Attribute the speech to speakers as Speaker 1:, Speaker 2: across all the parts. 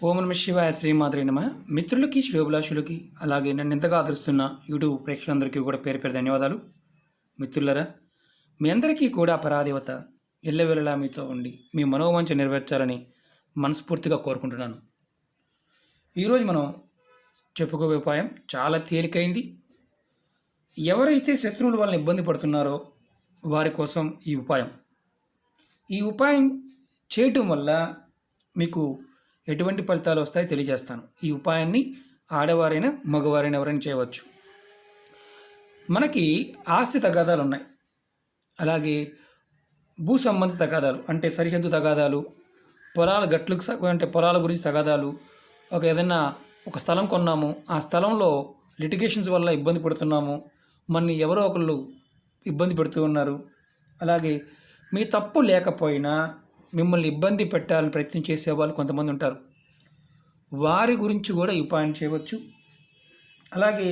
Speaker 1: ఓం నమ శివాయ శ్రీమాత్రే నమ. మిత్రులకి శ్రేయోభిలాషులకి అలాగే నన్ను ఎంతగా ఆదరిస్తున్న యూట్యూబ్ ప్రేక్షకులందరికీ కూడా పేరు పేరు ధన్యవాదాలు. మిత్రులరా, మీ అందరికీ కూడా పరాదేవత ఎల్లవేళలా మీతో ఉండి మీ మనోవాంఛ నెరవేర్చాలని మనస్ఫూర్తిగా కోరుకుంటున్నాను. ఈరోజు మనం చెప్పుకోబోయే ఉపాయం చాలా తేలికైంది. ఎవరైతే శత్రువుల వలన ఇబ్బంది పడుతున్నారో వారి కోసం ఈ ఉపాయం చేయటం వల్ల మీకు ఎటువంటి ఫలితాలు వస్తాయో తెలియజేస్తాను. ఈ ఉపాయాన్ని ఆడవారైనా మగవారైనా ఎవరైనా చేయవచ్చు. మనకి ఆస్తి తగాదాలు ఉన్నాయి, అలాగే భూ సంబంధిత తగాదాలు అంటే సరిహద్దు తగాదాలు, పొలాల గట్లకు అంటే పొలాల గురించి తగాదాలు, ఏదైనా ఒక స్థలం కొన్నాము, ఆ స్థలంలో లిటిగేషన్స్ వల్ల ఇబ్బంది పడుతున్నాము, మనని ఎవరో ఒకళ్ళు ఇబ్బంది పెడుతూ ఉన్నారు, అలాగే మీ తప్పు లేకపోయినా మిమ్మల్ని ఇబ్బంది పెట్టాలని ప్రయత్నం చేసేవాళ్ళు కొంతమంది ఉంటారు. వారి గురించి కూడా ఈ ఉపాయం చేయవచ్చు. అలాగే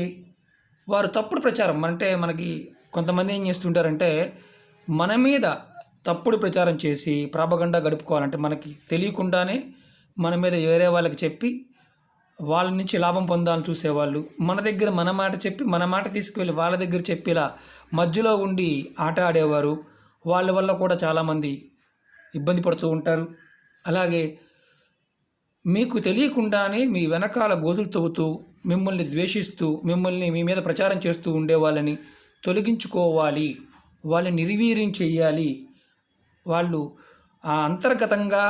Speaker 1: వారు తప్పుడు ప్రచారం అంటే మనకి కొంతమంది ఏం చేస్తుంటారంటే మన మీద తప్పుడు ప్రచారం చేసి ప్రాపగండా గడుపుకోవాలంటే మనకి తెలియకుండానే మన మీద వేరే వాళ్ళకి చెప్పి వాళ్ళ నుంచి లాభం పొందాలని చూసేవాళ్ళు, మన దగ్గర మన మాట చెప్పి మన మాట తీసుకువెళ్ళి వాళ్ళ దగ్గర చెప్పి ఇలా మధ్యలో ఉండి ఆట ఆడేవారు. వాళ్ళ వల్ల కూడా చాలామంది ఇబ్బంది పడుతూ ఉంటారు. అలాగే మీకు తెలియకుండానే మీ వెనకాల గోతులు తవ్వుతూ మిమ్మల్ని ద్వేషిస్తూ మిమ్మల్ని మీ మీద ప్రచారం చేస్తూ ఉండే వాళ్ళని తొలగించుకోవాలి, వాళ్ళని నిర్వీర్యం చేయాలి. వాళ్ళు అంతర్గతంగా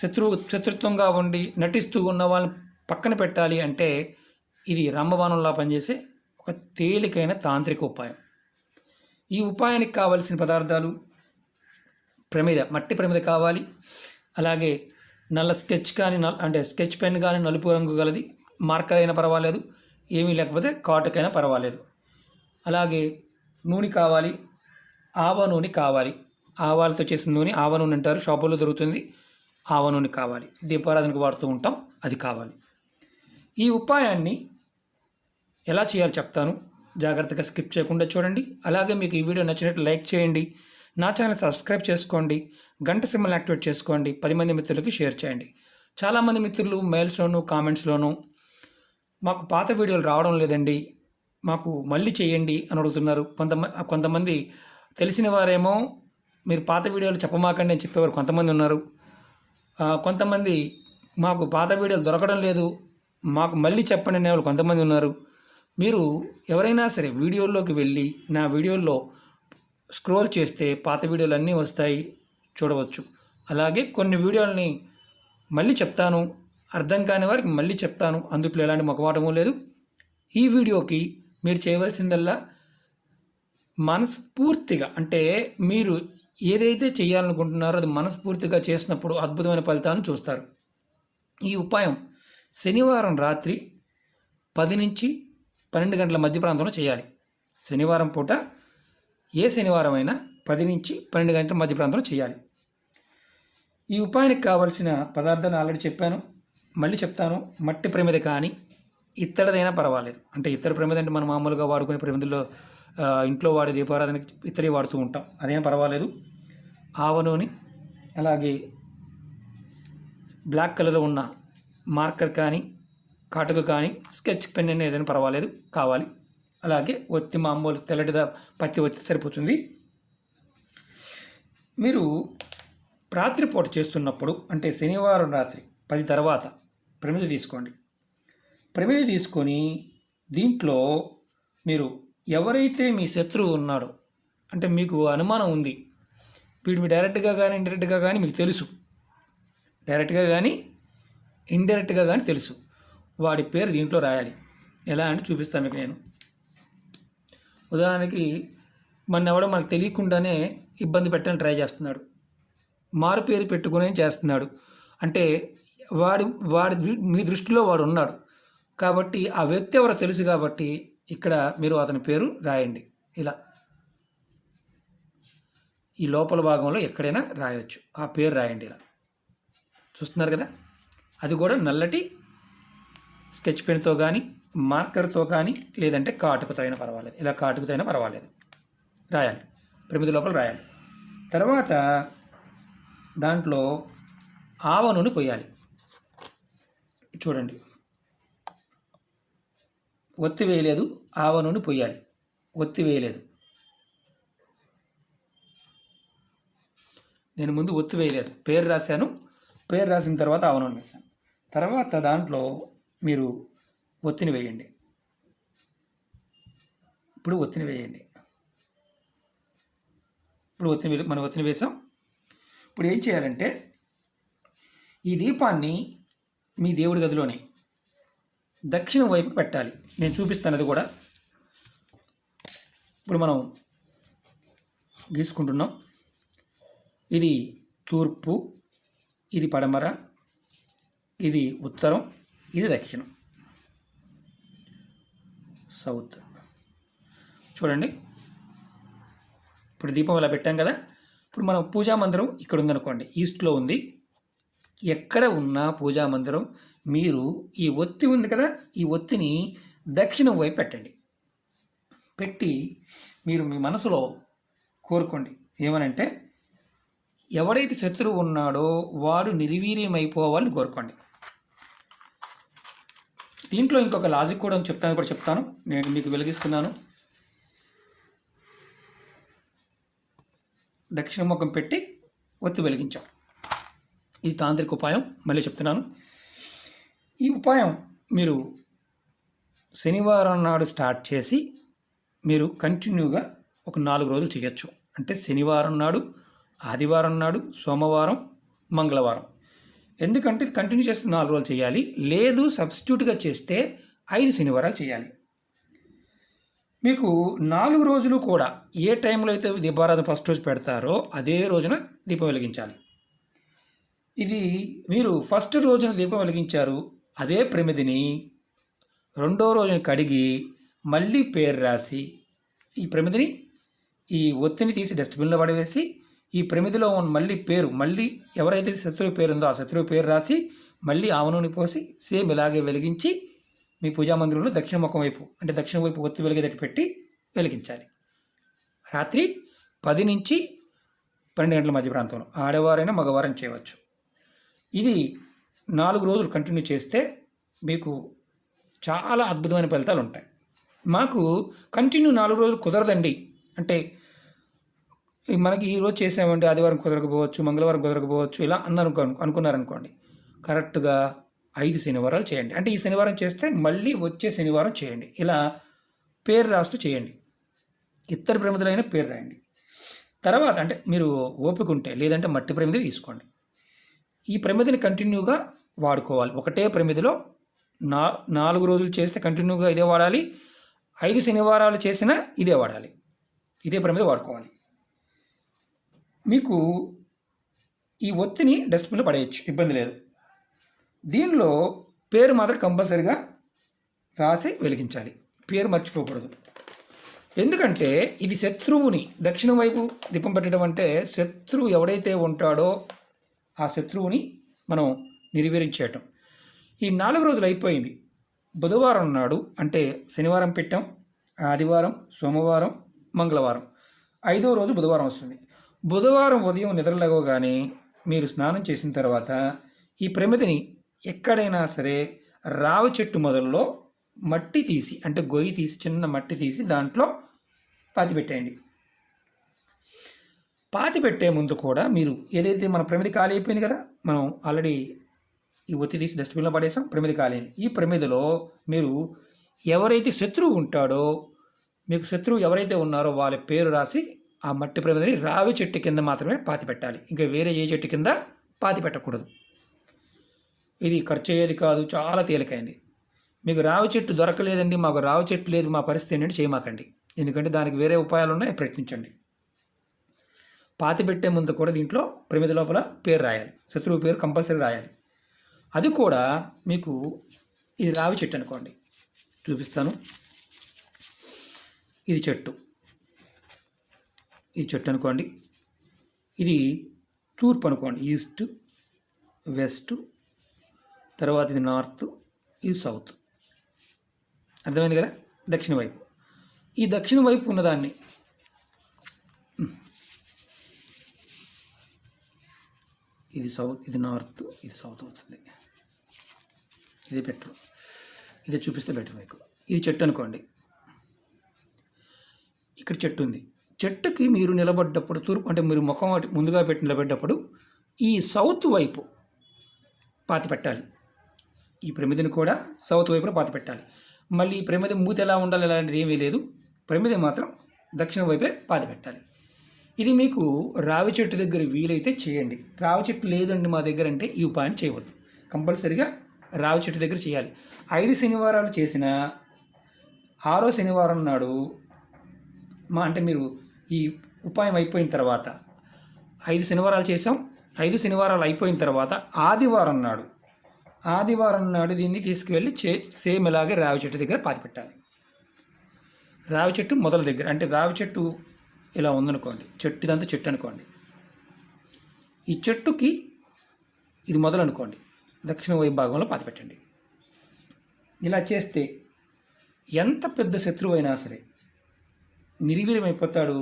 Speaker 1: శత్రుత్వంగా ఉండి నటిస్తూ ఉన్న వాళ్ళని పక్కన పెట్టాలి అంటే ఇది రామబాణంలా పనిచేసే ఒక తేలికైన తాంత్రిక ఉపాయం. ఈ ఉపాయానికి కావలసిన పదార్థాలు మట్టి ప్రమిద కావాలి. అలాగే నల్ల స్కెచ్ కానీ అంటే స్కెచ్ పెన్ కానీ నలుపు రంగు గలది, మార్కర్ అయినా పర్వాలేదు, ఏమీ లేకపోతే కాటుకైనా పర్వాలేదు. అలాగే నూనె కావాలి, ఆవ నూనె కావాలి. ఆవాలతో చేసిన నూనె ఆవ నూనె అంటారు, షాపుల్లో దొరుకుతుంది. ఆవ నూనె కావాలి, దీపారాధనకు వాడుతూ ఉంటాం, అది కావాలి. ఈ ఉపాయాన్ని ఎలా చేయాలో చెప్తాను, జాగ్రత్తగా స్కిప్ చేయకుండా చూడండి. అలాగే మీకు ఈ వీడియో నచ్చినట్టు లైక్ చేయండి, నా ఛానల్ సబ్స్క్రైబ్ చేసుకోండి, గంట సింబల్ యాక్టివేట్ చేసుకోండి, 10 మంది మిత్రులకి షేర్ చేయండి. చాలామంది మిత్రులు మెయిల్స్లోను కామెంట్స్లోను మాకు పాత వీడియోలు రావడం లేదండి, మాకు మళ్ళీ చేయండి అని అడుగుతున్నారు. కొంతమంది తెలిసిన వారేమో మీరు పాత వీడియోలు చెప్పమాకండి అని చెప్పేవారు కొంతమంది ఉన్నారు. కొంతమంది మాకు పాత వీడియోలు దొరకడం లేదు, మాకు మళ్ళీ చెప్పండి అనేవాళ్ళు కొంతమంది ఉన్నారు. మీరు ఎవరైనా సరే వీడియోల్లోకి వెళ్ళి నా వీడియోల్లో స్క్రోల్ చేస్తే పాత వీడియోలు అన్నీ వస్తాయి, చూడవచ్చు. అలాగే కొన్ని వీడియోలని మళ్ళీ చెప్తాను, అర్థం కాని వారికి మళ్ళీ చెప్తాను, అందుట్లో ఎలాంటి మొకమాటము లేదు. ఈ వీడియోకి మీరు చేయవలసిందల్లా మనస్ఫూర్తిగా అంటే మీరు ఏదైతే చేయాలనుకుంటున్నారో అది మనస్ఫూర్తిగా చేసినప్పుడు అద్భుతమైన ఫలితాలను చూస్తారు. ఈ ఉపాయం శనివారం రాత్రి 10 నుంచి 12 గంటల మధ్య ప్రాంతంలో చేయాలి. శనివారం పూట ఏ శనివారం అయినా 10 నుంచి 12 గంటల మధ్య ప్రాంతంలో చేయాలి. ఈ ఉపాయానికి కావలసిన పదార్థాలు ఆల్రెడీ చెప్పాను, మళ్ళీ చెప్తాను. మట్టి ప్రమిద కానీ ఇత్తడిదైనా పర్వాలేదు, అంటే ఇత్తడి ప్రమిద అంటే మనం మామూలుగా వాడుకునే ప్రమిదల్లో ఇంట్లో వాడే దీపారాధనకి ఇత్తడి వాడుతూ ఉంటాం, అదైనా పర్వాలేదు. ఆవ నూనె, అలాగే బ్లాక్ కలర్లో ఉన్న మార్కర్ కానీ కాటుక కానీ స్కెచ్ పెన్ అయినా ఏదైనా పర్వాలేదు కావాలి. అలాగే ఒత్తి, మామూలు తెల్లటిదా పత్తి ఒత్తి సరిపోతుంది. మీరు రాత్రిపూట చేస్తున్నప్పుడు అంటే శనివారం రాత్రి 10 తర్వాత ప్రమిద తీసుకోండి. ప్రమిద తీసుకొని దీంట్లో మీరు ఎవరైతే మీ శత్రువు ఉన్నాడో అంటే మీకు అనుమానం ఉంది, వీడు డైరెక్ట్గా కానీ ఇండైరెక్ట్గా కానీ మీకు తెలుసు, డైరెక్ట్గా కానీ ఇండైరెక్ట్గా కానీ తెలుసు, వాడి పేరు దీంట్లో రాయాలి. ఎలా అంటే చూపిస్తాను మీకు నేను. ఉదాహరణకి ఎవడో మనకు తెలియకుండానే ఇబ్బంది పెట్టాలని ట్రై చేస్తున్నాడు, మారు పేరు పెట్టుకునే చేస్తున్నాడు అంటే వాడి మీ దృష్టిలో వాడు ఉన్నాడు కాబట్టి ఆ వ్యక్తి ఎవరో తెలుసు కాబట్టి ఇక్కడ మీరు అతని పేరు రాయండి. ఇలా ఈ లోపల భాగంలో ఎక్కడైనా రాయొచ్చు, ఆ పేరు రాయండి. ఇలా చూస్తున్నారు కదా, అది కూడా నల్లటి స్కెచ్ పెన్తో కానీ మార్కర్తో కానీ లేదంటే కాటుకతో అయినా పర్వాలేదు, ఇలా కాటుకతో అయినా పర్వాలేదు రాయాలి, ప్రమిద లోపల రాయాలి. తర్వాత దాంట్లో ఆవ నూనె పోయాలి. చూడండి, ఒత్తి వేయలేదు, ఆవ నూనె పొయ్యాలి. ఒత్తి వేయలేదు, నేను ముందు ఒత్తి వేయలేదు, పేరు రాశాను. పేరు రాసిన తర్వాత ఆవ నూనె వేశాను. తర్వాత దాంట్లో మీరు ఒత్తిని వేయండి. ఇప్పుడు ఒత్తిని వేయండి. ఇప్పుడు మనం ఒత్తిని వేసాం. ఇప్పుడు ఏం చేయాలంటే ఈ దీపాన్ని మీ దేవుడి గదిలోనే దక్షిణం వైపు పెట్టాలి. నేను చూపిస్తాను అది కూడా. ఇప్పుడు మనం గీసుకుంటున్నాం. ఇది తూర్పు, ఇది పడమర, ఇది ఉత్తరం, ఇది దక్షిణం, సౌత్. చూడండి, ఇప్పుడు దీపం ఇలా పెట్టాం కదా. ఇప్పుడు మనం పూజా మందిరం ఇక్కడ ఉందనుకోండి, ఈస్ట్లో ఉంది. ఎక్కడ ఉన్నా పూజా మందిరం మీరు ఈ ఒత్తి ఉంది కదా, ఈ ఒత్తిని దక్షిణం వైపు పెట్టండి. పెట్టి మీరు మీ మనసులో కోరుకోండి. ఏమనంటే ఎవడైతే శత్రువు ఉన్నాడో వాడు నిర్వీర్యమైపోవాలని కోరుకోండి. దీంట్లో ఇంకొక లాజిక్ కూడా చెప్తాను. నేను మీకు వెలిగిస్తున్నాను. దక్షిణ ముఖం పెట్టి ఒత్తి వెలిగించాం. ఇది తాంత్రిక ఉపాయం. మళ్ళీ చెప్తున్నాను, ఈ ఉపాయం మీరు శనివారం నాడు స్టార్ట్ చేసి మీరు కంటిన్యూగా ఒక 4 రోజులు చేయొచ్చు. అంటే శనివారం నాడు, ఆదివారం నాడు, సోమవారం, మంగళవారం. ఎందుకంటే ఇది కంటిన్యూ చేస్తే 4 రోజులు చేయాలి. లేదు సబ్స్టిట్యూట్గా చేస్తే 5 శనివారాలు చేయాలి. మీకు 4 రోజులు కూడా ఏ టైంలో అయితే దీపారాధన ఫస్ట్ రోజు పెడతారో అదే రోజున దీపం వెలిగించాలి. ఇది మీరు ఫస్ట్ రోజున దీపం వెలిగించారు, అదే ప్రమిదిని రెండో రోజున కడిగి మళ్ళీ పేరు రాసి ఈ ప్రమిదిని ఈ ఒత్తిని తీసి డస్ట్బిన్లో పడవేసి ఈ ప్రమిదిలో ఉన్న మళ్ళీ ఎవరైతే శత్రువు పేరు ఉందో ఆ శత్రువు పేరు రాసి మళ్ళీ ఆవ నూనె పోసి సేమ్ ఇలాగే వెలిగించి మీ పూజా మందిరంలో దక్షిణ ముఖం వైపు, అంటే దక్షిణ వైపు ఒత్తి వెలిగేటట్టు పెట్టి వెలిగించాలి. రాత్రి 10 నుంచి 12 గంటల మధ్య ప్రాంతంలో ఆడవారైనా మగవారైనా చేయవచ్చు. ఇది 4 రోజులు కంటిన్యూ చేస్తే మీకు చాలా అద్భుతమైన ఫలితాలు ఉంటాయి. మాకు కంటిన్యూ 4 రోజులు కుదరదండి అంటే మనకి ఈరోజు చేసామండి, ఆదివారం కుదరకపోవచ్చు, మంగళవారం కుదరకపోవచ్చు, ఇలా అనుకున్నారనుకోండి, కరెక్ట్గా 5 శనివారాలు చేయండి. అంటే ఈ శనివారం చేస్తే మళ్ళీ వచ్చే శనివారం చేయండి. ఇలా పేరు రాస్తూ చేయండి. ఇత్తడి ప్రమిదలైన పేరు రాయండి. తర్వాత అంటే మీరు ఓపిక ఉంటే, లేదంటే మట్టి ప్రమిది తీసుకోండి. ఈ ప్రమిదిని కంటిన్యూగా వాడుకోవాలి. ఒకటే ప్రమిదిలో 4 రోజులు చేస్తే కంటిన్యూగా ఇదే వాడాలి. 5 శనివారాలు చేసినా ఇదే వాడాలి. ఇదే ప్రమిది వాడుకోవాలి. మీకు ఈ ఒత్తిని డస్ట్బిన్లో పడేయచ్చు, ఇబ్బంది లేదు. దీనిలో పేరు మాత్రం కంపల్సరీగా రాసి వెలిగించాలి. పేరు మర్చిపోకూడదు. ఎందుకంటే ఇది శత్రువుని దక్షిణం వైపు దీపం పెట్టడం అంటే శత్రువు ఎవడైతే ఉంటాడో ఆ శత్రువుని మనం నిర్వీర్యించేయటం. ఈ 4 రోజులు అయిపోయింది. బుధవారం నాడు అంటే శనివారం పెట్టాం, ఆదివారం, సోమవారం, మంగళవారం, 5వ రోజు బుధవారం వస్తుంది. బుధవారం ఉదయం నిద్రలేవగానే మీరు స్నానం చేసిన తర్వాత ఈ ప్రమిదిని ఎక్కడైనా సరే రావి చెట్టు మొదల్లో మట్టి తీసి, అంటే గొయ్యి తీసి, చిన్న మట్టి తీసి దాంట్లో పాతి పెట్టేయండి. పాతి పెట్టే ముందు కూడా మీరు ఏదైతే మన ప్రమిది ఖాళీ అయిపోయింది కదా, మనం ఆల్రెడీ ఈ ఒత్తి తీసి డస్ట్బిన్లో పడేసాం, ప్రమిది ఖాళీ అయింది. ఈ ప్రమిదిలో మీరు ఎవరైతే శత్రువు ఉంటాడో, మీకు శత్రువు ఎవరైతే ఉన్నారో వాళ్ళ పేరు రాసి ఆ మట్టి ప్రమిదిని రావి చెట్టు కింద మాత్రమే పాతి పెట్టాలి. ఇంకా వేరే ఏ చెట్టు కింద పాతి పెట్టకూడదు. ఇది ఖర్చు అయ్యేది కాదు, చాలా తేలికైంది. మీకు రావి చెట్టు దొరకలేదండి, మాకు రావి చెట్టు లేదు, మా పరిస్థితి ఏంటంటే చేయమాకండి. ఎందుకంటే దానికి వేరే ఉపాయాలు ఉన్నాయి, ప్రయత్నించండి. పాతి పెట్టే ముందు కూడా దీంట్లో ప్రమిది లోపల పేరు రాయాలి, శత్రువు పేరు కంపల్సరీ రాయాలి. అది కూడా మీకు ఇది రావి చెట్టు అనుకోండి, చూపిస్తాను. ఇది చెట్టు అనుకోండి. ఇది తూర్పు అనుకోండి, ఈస్ట్, వెస్ట్, తర్వాత ఇది నార్త్, ఇది సౌత్. అర్థమైంది కదా? దక్షిణ వైపు. ఈ దక్షిణ వైపు ఉన్నదాన్ని ఇది సౌత్, ఇది నార్త్, ఇది సౌత్ అవుతుంది. ఇది బెటర్, ఇది చూపిస్తే బెటర్ మీకు. ఇది చెట్టు అనుకోండి, ఇక్కడ చెట్టు ఉంది. చెట్టుకి మీరు నిలబడ్డప్పుడు తూర్పు అంటే మీరు ముఖం ముందుగా పెట్టి నిలబడ్డప్పుడు ఈ సౌత్ వైపు పాతి పెట్టాలి. ఈ ప్రమిదిని కూడా సౌత్ వైపున పాతి పెట్టాలి. మళ్ళీ ఈ ప్రమిది మూత ఎలా ఉండాలి అలాంటిది ఏమీ లేదు. ప్రమిది మాత్రం దక్షిణ వైపే పాతి పెట్టాలి. ఇది మీకు రావి చెట్టు దగ్గర వీలైతే చేయండి. రావి చెట్టు లేదండి మా దగ్గర అంటే ఈ ఉపాయాన్ని చేయవద్దు. కంపల్సరీగా రావి చెట్టు దగ్గర చేయాలి. 5 శనివారాలు చేసిన 6వ శనివారం నాడు అంటే మీరు ఈ ఉపాయం అయిపోయిన తర్వాత 5 శనివారాలు చేసాం. 5 శనివారాలు అయిపోయిన తర్వాత ఆదివారం నాడు దీన్ని తీసుకువెళ్ళి సేమ్ ఇలాగే రావి చెట్టు దగ్గర పాతి పెట్టాలి. రావి చెట్టు మొదల దగ్గర, అంటే రావి చెట్టు ఇలా ఉందనుకోండి, చెట్టు ఇదంతా చెట్టు అనుకోండి, ఈ చెట్టుకి ఇది మొదలు అనుకోండి, దక్షిణ వైపు భాగంలో పాతి పెట్టండి. ఇలా చేస్తే ఎంత పెద్ద శత్రువు అయినా సరే నిర్వీర్యమైపోతాడు.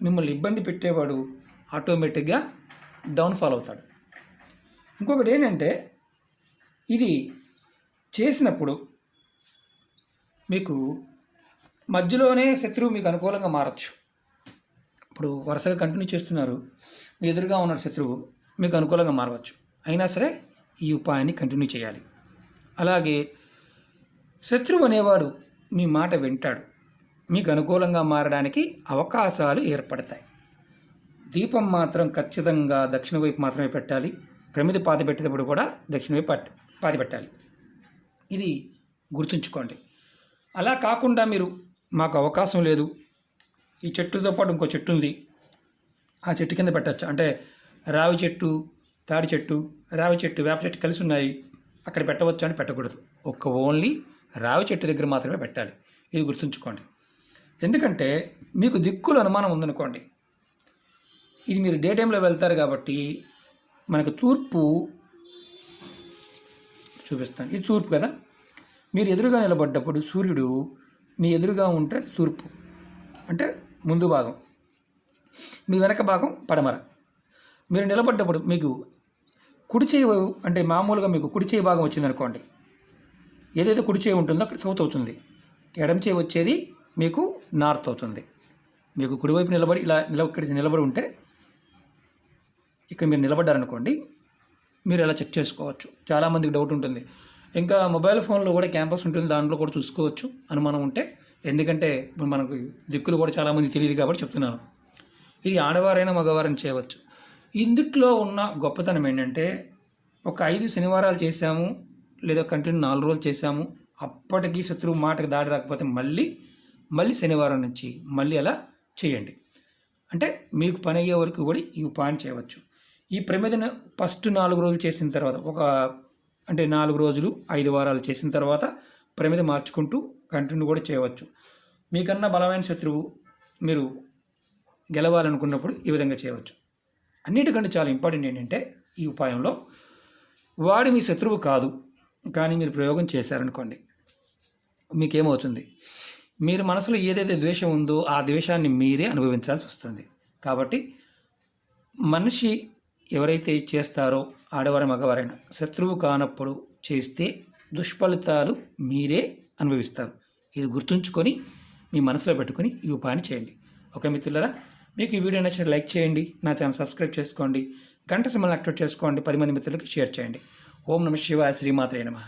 Speaker 1: మిమ్మల్ని ఇబ్బంది పెట్టేవాడు ఆటోమేటిక్గా డౌన్ఫాల్ అవుతాడు. ఇంకొకటి ఏంటంటే, ఇది చేసినప్పుడు మీకు మధ్యలోనే శత్రువు మీకు అనుకూలంగా మారచ్చు. ఇప్పుడు వరుసగా కంటిన్యూ చేస్తున్నారు, మీ ఎదురుగా ఉన్న శత్రువు మీకు అనుకూలంగా మారవచ్చు. అయినా సరే ఈ ఉపాయాన్ని కంటిన్యూ చేయాలి. అలాగే శత్రువు అనేవాడు మీ మాట వింటాడు, మీకు అనుకూలంగా మారడానికి అవకాశాలు ఏర్పడతాయి. దీపం మాత్రం ఖచ్చితంగా దక్షిణ వైపు మాత్రమే పెట్టాలి. ప్రమిది పాతి పెట్టేటప్పుడు కూడా దక్షిణ వైపు పాతి పెట్టాలి. ఇది గుర్తుంచుకోండి. అలా కాకుండా మీరు మాకు అవకాశం లేదు, ఈ చెట్టుతో పాటు ఇంకో చెట్టు ఉంది, ఆ చెట్టు కింద పెట్టచ్చు, అంటే రావి చెట్టు, తాడి చెట్టు, రావి చెట్టు, వేప చెట్టు కలిసి ఉన్నాయి, అక్కడ పెట్టవచ్చు అని పెట్టకూడదు. ఓన్లీ రావి చెట్టు దగ్గర మాత్రమే పెట్టాలి. ఇది గుర్తుంచుకోండి. ఎందుకంటే మీకు దిక్కులు అనుమానం ఉందనుకోండి, ఇది మీరు డే టైంలో వెళ్తారు కాబట్టి మనకు తూర్పు చూపిస్తాను. ఇది తూర్పు కదా, మీరు ఎదురుగా నిలబడ్డప్పుడు సూర్యుడు మీ ఎదురుగా ఉంటే తూర్పు అంటే ముందు భాగం, మీ వెనక భాగం పడమర. మీరు నిలబడ్డప్పుడు మీకు కుడి చేయి అంటే మామూలుగా మీకు కుడి చేయి భాగం వచ్చిందనుకోండి, ఏదైతే కుడి చేయి ఉంటుందో అక్కడ సౌత్ అవుతుంది, ఎడమ చేయి వచ్చేది మీకు నార్త్ అవుతుంది. మీకు కుడివైపు నిలబడి ఇలా నిలబడి ఉంటే ఇక్కడ మీరు నిలబడ్డారనుకోండి, మీరు ఎలా చెక్ చేసుకోవచ్చు. చాలామందికి డౌట్ ఉంటుంది. ఇంకా మొబైల్ ఫోన్లో కూడా క్యాంపస్ ఉంటుంది, దాంట్లో కూడా చూసుకోవచ్చు అనుమానం ఉంటే. ఎందుకంటే ఇప్పుడు మనకు దిక్కులు కూడా చాలామంది తెలియదు కాబట్టి చెప్తున్నాను. ఇది ఆడవారైనా మగవారైనా చేయవచ్చు. ఇందుట్లో ఉన్న గొప్పతనం ఏంటంటే, ఒక 5 శనివారాలు చేశాము లేదా కంటిన్యూ 4 రోజులు చేశాము, అప్పటికి శత్రువు మాటకు దాడి రాకపోతే మళ్ళీ శనివారం నుంచి మళ్ళీ అలా చేయండి. అంటే మీకు పని అయ్యే వరకు కూడా ఈ ఉపాయం చేయవచ్చు. ఈ ప్రమిదను ఫస్ట్ 4 రోజులు చేసిన తర్వాత అంటే 4 రోజులు 5 వారాలు చేసిన తర్వాత ప్రమిద మార్చుకుంటూ కంటిన్యూ కూడా చేయవచ్చు. మీకన్నా బలమైన శత్రువు మీరు గెలవాలనుకున్నప్పుడు ఈ విధంగా చేయవచ్చు. అన్నిటికంటే చాలా ఇంపార్టెంట్ ఏంటంటే, ఈ ఉపాయంలో వాడు మీ శత్రువు కాదు, కానీ మీరు ప్రయోగం చేశారనుకోండి, మీకేమవుతుంది, మీరు మనసులో ఏదైతే ద్వేషం ఉందో ఆ ద్వేషాన్ని మీరే అనుభవించాల్సి వస్తుంది. కాబట్టి మనిషి ఎవరైతే చేస్తారో, ఆడవారి మగవారైనా, శత్రువు కానప్పుడు చేస్తే దుష్ఫలితాలు మీరే అనుభవిస్తారు. ఇది గుర్తుంచుకొని మీ మనసులో పెట్టుకొని ఈ ఉపాయాన్ని చేయండి. ఓకే మిత్రులారా, మీకు ఈ వీడియో నచ్చినట్టు లైక్ చేయండి, నా ఛానల్ సబ్స్క్రైబ్ చేసుకోండి, గంట సింబల్ని యాక్టివేట్ చేసుకోండి, 10 మంది మిత్రులకు షేర్ చేయండి. ఓం నమః శివాయ, శ్రీమాత్రే నమః.